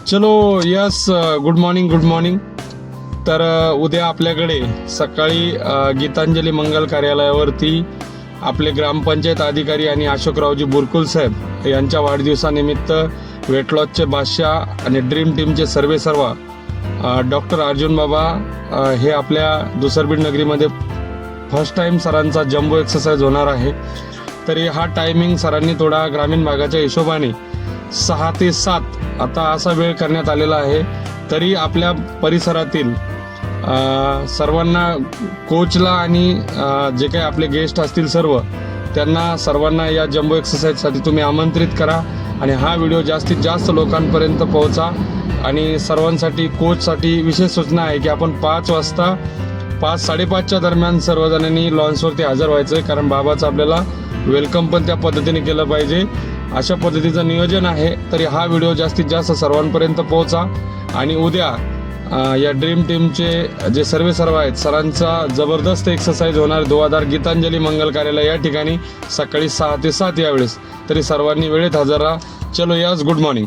चलो yes, good morning. तर उद्या आपल्याकडे सकाळी गीतांजली मंगल कार्यालयावरती आपले ग्रामपंचायत अधिकारी आणि अशोकरावजी बुरकुल साहेब यांच्या वाढदिवसानिमित्त वेट लॉसचे बादशाह आणि ड्रीम टीमचे सर्वेसर्वा डॉक्टर अर्जुन बाबा हे आपल्या दुसरबीड नगरीमध्ये फर्स्ट टाइम सरांचा जम्बो एक्सरसाइज होणार आहे. तरी हा टायमिंग सरांनी थोडा ग्रामीण भागाच्या हिशोबाने 6 ते 7 आता असा वेळ करण्यात आलेला आहे. तरी आपल्या परिसरातील सर्वांना कोचला आणि जे काही आपले गेस्ट असतील त्यांना सर्वांना या जम्बो एक्सरसाइजसाठी तुम्ही आमंत्रित करा आणि हा व्हिडिओ जास्तीत जास्त लोकांपर्यंत पोहोचा. आणि सर्वांसाठी कोचसाठी विशेष सूचना आहे की आपण 5 वाजता 5-5:30च्या दरम्यान सर्वजणांनी लॉन्सवरती हजर व्हायचं आहे, कारण बाबाचं आपल्याला वेलकम पण त्या पद्धतीने केलं पाहिजे. अशा पद्धतीचं नियोजन आहे. तरी हा व्हिडिओ जास्तीत जास्त सर्वांपर्यंत पोहोचा आणि उद्या या ड्रीम टीमचे जे सर्व आहेत सरांचा जबरदस्त एक्सरसाइज होणार दोआधार गीतांजली मंगल कार्यालय या ठिकाणी सकाळी 6 ते 7 यावेळेस. तरी सर्वांनी वेळेत हजर राहा. चलो यस, गुड मॉर्निंग.